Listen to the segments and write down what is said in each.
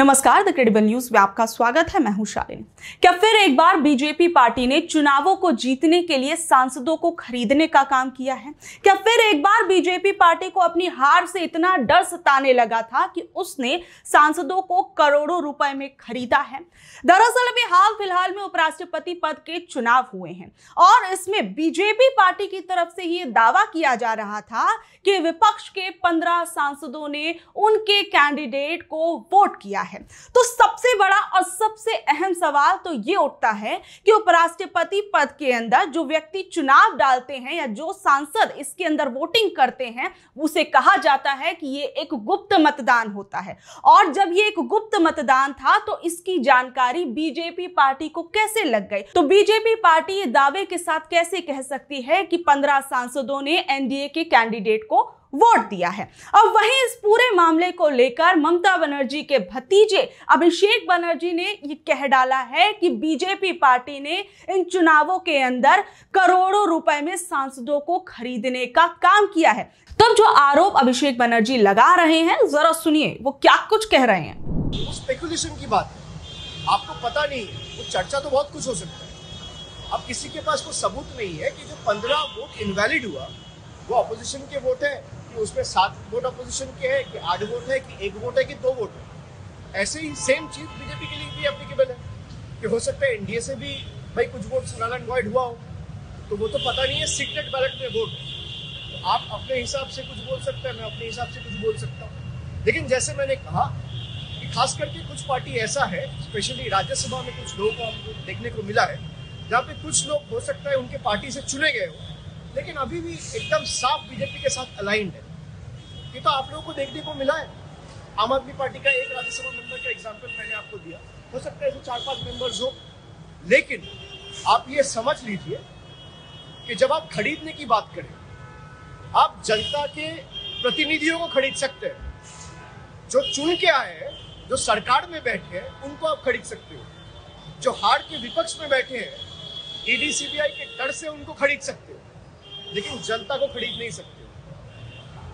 नमस्कार, the credible news में आपका स्वागत है। मैं हूं शालिनी। क्या फिर एक बार बीजेपी पार्टी ने चुनावों को जीतने के लिए सांसदों को खरीदने का काम किया है? क्या फिर एक बार बीजेपी पार्टी को अपनी हार से इतना डर सताने लगा था कि उसने सांसदों को करोड़ों रुपए में खरीदा है? दरअसल अभी हाल फिलहाल में उपराष्ट्रपति पद के चुनाव हुए हैं और इसमें बीजेपी पार्टी की तरफ से ये दावा किया जा रहा था कि विपक्ष के 15 सांसदों ने उनके कैंडिडेट को वोट किया है। तो सबसे बड़ा और सबसे अहम सवाल तो ये उठता है कि उपराष्ट्रपति पद के अंदर जो व्यक्ति चुनाव डालते हैं या जो सांसद इसके अंदर वोटिंग करते हैं, उसे कहा जाता है कि ये एक गुप्त मतदान होता है। और जब ये एक गुप्त मतदान था तो इसकी जानकारी बीजेपी पार्टी को कैसे लग गई? तो बीजेपी पार्टी ये दावे के साथ कैसे कह सकती है कि 15 सांसदों ने एनडीए के कैंडिडेट को वोट दिया है? अब वहीं इस पूरे मामले को लेकर ममता बनर्जी के भतीजे अभिषेक बनर्जी ने ये कह डाला है कि बीजेपी पार्टी ने इन चुनावों के अंदर करोड़ों रुपए में सांसदों को खरीदने का काम किया है। तब जो आरोप अभिषेक बनर्जी लगा रहे हैं, जरा सुनिए वो क्या कुछ कह रहे हैं। स्पेकुलेशन की बात है, आपको पता नहीं, वो चर्चा तो बहुत कुछ हो सकता है। अब किसी के पास कोई सबूत नहीं है कि जो 15 वोट इनवैलिड हुआ वो अपोजिशन के वोट है, कि उसमें 7 वोट अपोजिशन के है, कि 8 वोट है, कि 1 वोट है, कि 2 वोट है। ऐसे ही सेम चीज बीजेपी के लिए भी एप्लीकेबल है कि हो सकता है एनडीए से भी भाई कुछ वोट नल एंड वॉइड हुआ हो, तो वो तो पता नहीं है। सीक्रेट बैलेट में वोट, तो आप अपने हिसाब से कुछ बोल सकते हैं, मैं अपने हिसाब से कुछ बोल सकता हूँ। लेकिन जैसे मैंने कहा कि खास करके कुछ पार्टी ऐसा है, स्पेशली राज्यसभा में कुछ लोगों को हमको देखने को मिला है जहाँ पे कुछ लोग हो सकता है उनके पार्टी से चुने गए हो, लेकिन अभी भी एकदम साफ बीजेपी के साथ अलाइंड है। ये तो आप लोगों को देखने को मिला है। आम आदमी पार्टी का एक राज्यसभा मेंबर का एग्जांपल मैंने आपको दिया, हो सकता है 4-5 मेंबर्स हो, लेकिन आप ये समझ लीजिए कि जब आप खरीदने की बात करें, आप जनता के प्रतिनिधियों को खरीद सकते हैं। जो चुन के आए हैं, जो सरकार में बैठे हैं, उनको आप खरीद सकते हो। जो हार के विपक्ष में बैठे हैं, ईडी सीबीआई के डर से उनको खरीद सकते हो, लेकिन जनता को खरीद नहीं सकते।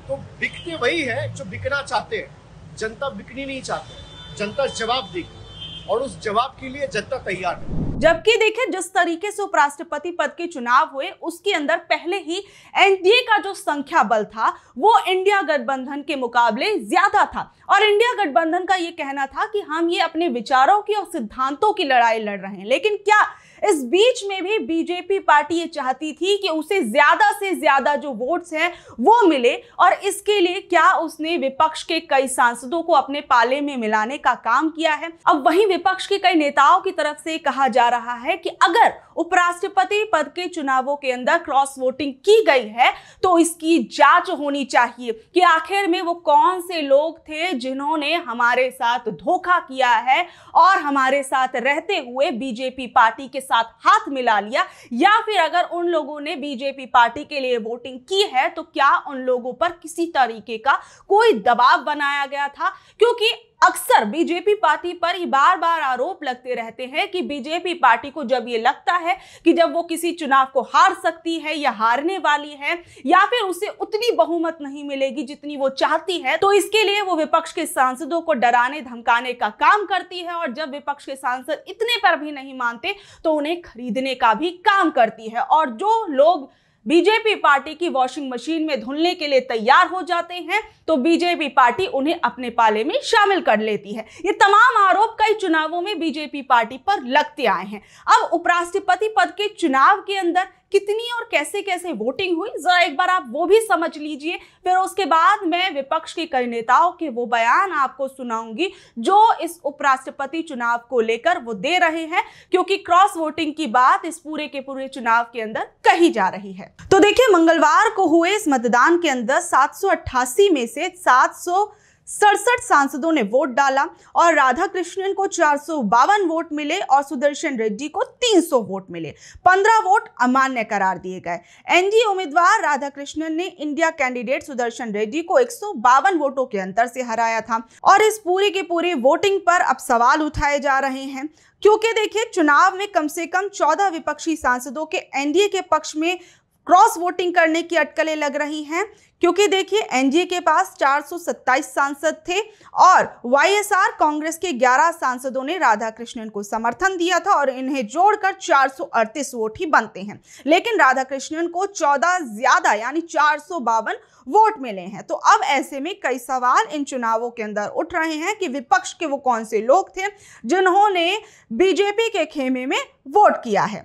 तो बिकते वही है जो बिकना चाहते हैं, जनता बिकनी नहीं चाहते। जनता जवाब देगी और उस जवाब के लिए जनता तैयार है। जबकि देखिए, जिस तरीके से उपराष्ट्रपति पद के चुनाव हुए उसके अंदर पहले ही एनडीए का जो संख्या बल था वो इंडिया गठबंधन के मुकाबले ज्यादा था और इंडिया गठबंधन का ये कहना था कि हम ये अपने विचारों की और सिद्धांतों की लड़ाई लड़ रहे हैं। लेकिन क्या इस बीच में भी बीजेपी पार्टी ये चाहती थी कि उसे ज्यादा से ज्यादा जो वोट्स हैं वो मिले, और इसके लिए क्या उसने विपक्ष के कई सांसदों को अपने पाले में मिलाने का काम किया है? अब वहीं विपक्ष के कई नेताओं की तरफ से कहा जा रहा है कि अगर उपराष्ट्रपति पद के चुनावों के अंदर क्रॉस वोटिंग की गई है तो इसकी जांच होनी चाहिए कि आखिर में वो कौन से लोग थे जिन्होंने हमारे साथ धोखा किया है और हमारे साथ रहते हुए बीजेपी पार्टी के साथ हाथ मिला लिया, या फिर अगर उन लोगों ने बीजेपी पार्टी के लिए वोटिंग की है तो क्या उन लोगों पर किसी तरीके का कोई दबाव बनाया गया था? क्योंकि अक्सर बीजेपी पार्टी पर ही बार बार आरोप लगते रहते हैं कि बीजेपी पार्टी को जब ये लगता है कि जब वो किसी चुनाव को हार सकती है या हारने वाली है या फिर उसे उतनी बहुमत नहीं मिलेगी जितनी वो चाहती है, तो इसके लिए वो विपक्ष के सांसदों को डराने धमकाने का काम करती है, और जब विपक्ष के सांसद इतने पर भी नहीं मानते तो उन्हें खरीदने का भी काम करती है। और जो लोग बीजेपी पार्टी की वॉशिंग मशीन में धुलने के लिए तैयार हो जाते हैं तो बीजेपी पार्टी उन्हें अपने पाले में शामिल कर लेती है। ये तमाम आरोप कई चुनावों में बीजेपी पार्टी पर लगते आए हैं। अब उपराष्ट्रपति पद के चुनाव के अंदर कितनी और कैसे कैसे वोटिंग हुई, जरा एक बार आप वो भी समझ लीजिए। फिर उसके बाद मैं विपक्ष के कई नेताओं के वो बयान आपको सुनाऊंगी जो इस उपराष्ट्रपति चुनाव को लेकर वो दे रहे हैं, क्योंकि क्रॉस वोटिंग की बात इस पूरे के पूरे चुनाव के अंदर कही जा रही है। तो देखिए, मंगलवार को हुए इस मतदान के अंदर 788 में से 767 सांसदों ने वोट डाला और राधा कृष्णन को 452 वोट मिले और सुदर्शन रेड्डी को 300 वोट मिले। 15 वोट अमान्य करार दिए गए। एनडीए उम्मीदवार राधा कृष्णन ने इंडिया कैंडिडेट सुदर्शन रेड्डी को 152 वोटों के अंतर से हराया था। और इस पूरे के पूरे वोटिंग पर अब सवाल उठाए जा रहे हैं, क्योंकि देखिए, चुनाव में कम से कम 14 विपक्षी सांसदों के एनडीए के पक्ष में क्रॉस वोटिंग करने की अटकलें लग रही हैं, क्योंकि देखिए एनडीए के पास 427 सांसद थे और वाईएसआर कांग्रेस के 11 सांसदों ने राधाकृष्णन को समर्थन दिया था और इन्हें जोड़कर 438 वोट ही बनते हैं। लेकिन राधाकृष्णन को 14 ज्यादा यानी 452 वोट मिले हैं। तो अब ऐसे में कई सवाल इन चुनावों के अंदर उठ रहे हैं कि विपक्ष के वो कौन से लोग थे जिन्होंने बीजेपी के खेमे में वोट किया है।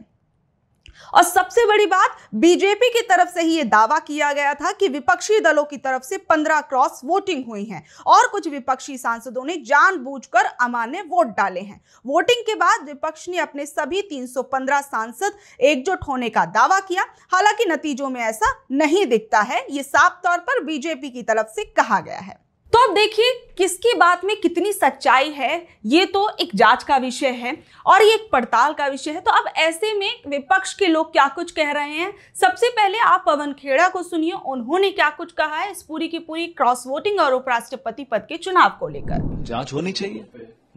और सबसे बड़ी बात, बीजेपी की तरफ से ही यह दावा किया गया था कि विपक्षी दलों की तरफ से 15 क्रॉस वोटिंग हुई है और कुछ विपक्षी सांसदों ने जानबूझकर अमान्य वोट डाले हैं। वोटिंग के बाद विपक्ष ने अपने सभी 315 सांसद एकजुट होने का दावा किया। हालांकि नतीजों में ऐसा नहीं दिखता है, ये साफ तौर पर बीजेपी की तरफ से कहा गया है। तो अब देखिए किसकी बात में कितनी सच्चाई है, ये तो एक जांच का विषय है और ये एक पड़ताल का विषय है। तो अब ऐसे में विपक्ष के लोग क्या कुछ कह रहे हैं, सबसे पहले आप पवन खेड़ा को सुनिए, उन्होंने क्या कुछ कहा है इस पूरी की पूरी क्रॉस वोटिंग और उपराष्ट्रपति पद के चुनाव को लेकर। जांच होनी चाहिए,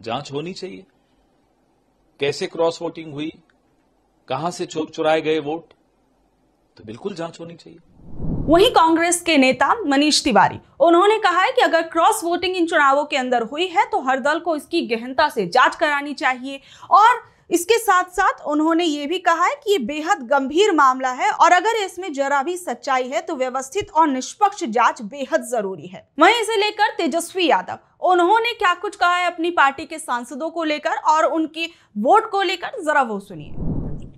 जांच होनी चाहिए। कैसे क्रॉस वोटिंग हुई, कहां से चुराए गए वोट, तो बिल्कुल जांच होनी चाहिए। वहीं कांग्रेस के नेता मनीष तिवारी, उन्होंने कहा है कि अगर क्रॉस वोटिंग इन चुनावों के अंदर हुई है तो हर दल को इसकी गहनता से जांच करानी चाहिए और इसके साथ साथ उन्होंने ये भी कहा है कि ये बेहद गंभीर मामला है और अगर इसमें जरा भी सच्चाई है तो व्यवस्थित और निष्पक्ष जांच बेहद जरूरी है। वहीं इसे लेकर तेजस्वी यादव, उन्होंने क्या कुछ कहा है अपनी पार्टी के सांसदों को लेकर और उनकी वोट को लेकर, जरा वो सुनिए।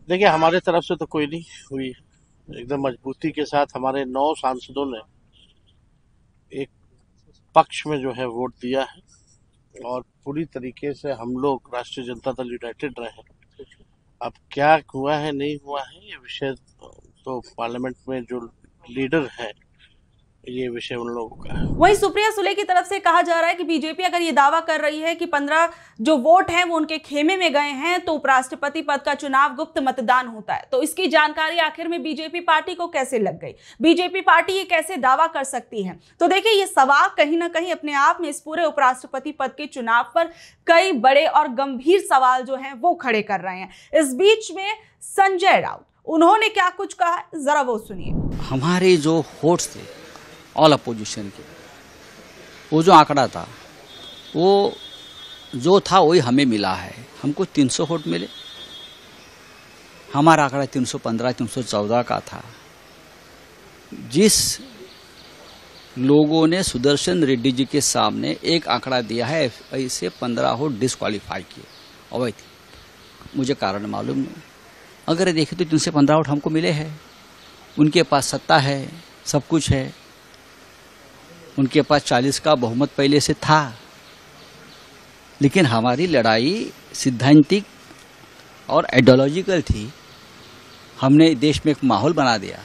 देखिए, हमारे तरफ से तो कोई नहीं हुई, एकदम मजबूती के साथ हमारे 9 सांसदों ने एक पक्ष में जो है वोट दिया है और पूरी तरीके से हम लोग राष्ट्रीय जनता दल यूनाइटेड रहे। अब क्या हुआ है नहीं हुआ है ये विषय तो पार्लियामेंट में जो लीडर है ये विषय उन लोगों का है। वहीं सुप्रिया सुले की तरफ से कहा जा रहा है कि बीजेपी अगर ये दावा कर रही है कि 15 जो वोट हैं वो उनके खेमे में गए हैं तो उपराष्ट्रपति पद का चुनाव गुप्त मतदान होता है, तो इसकी जानकारी आखिर में बीजेपी पार्टी को कैसे लग गई, बीजेपी पार्टी ये कैसे दावा कर सकती है। तो देखिए ये सवाल कहीं ना कहीं अपने आप में इस पूरे उपराष्ट्रपति पद के चुनाव पर कई बड़े और गंभीर सवाल जो हैं वो खड़े कर रहे हैं। इस बीच में संजय राउत, उन्होंने क्या कुछ कहा, जरा वो सुनिए। हमारे जो वोट्स थे ऑल अपोजिशन के, वो जो आंकड़ा था वो जो था वही हमें मिला है। हमको 300 वोट मिले, हमारा आंकड़ा 315 314 का था। जिस लोगों ने सुदर्शन रेड्डी जी के सामने एक आंकड़ा दिया है ऐसे 15 वोट डिस्क्वालीफाई किए अवैध थी, मुझे कारण मालूम नहीं। अगर देखें तो 315 वोट हमको मिले हैं, उनके पास सत्ता है, सब कुछ है, उनके पास 40 का बहुमत पहले से था। लेकिन हमारी लड़ाई सिद्धांतिक और आइडियोलॉजिकल थी। हमने देश में एक माहौल बना दिया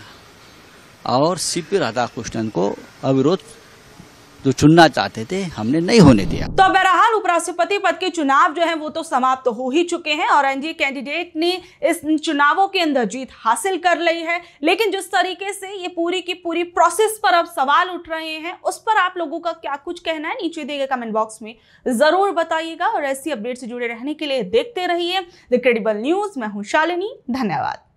और सीपी राधाकृष्णन को अविरोध जो चुनना चाहते थे हमने नहीं होने दिया। तो बहरहाल उपराष्ट्रपति पद के चुनाव जो है वो तो समाप्त हो ही चुके हैं और एनडीए कैंडिडेट ने इस चुनावों के अंदर जीत हासिल कर ली है। लेकिन जिस तरीके से ये पूरी की पूरी प्रोसेस पर अब सवाल उठ रहे हैं उस पर आप लोगों का क्या कुछ कहना है, नीचे दिए गए कमेंट बॉक्स में जरूर बताइएगा। और ऐसी अपडेट से जुड़े रहने के लिए देखते रहिए द क्रेडिबल न्यूज। मैं हूं शालिनी, धन्यवाद।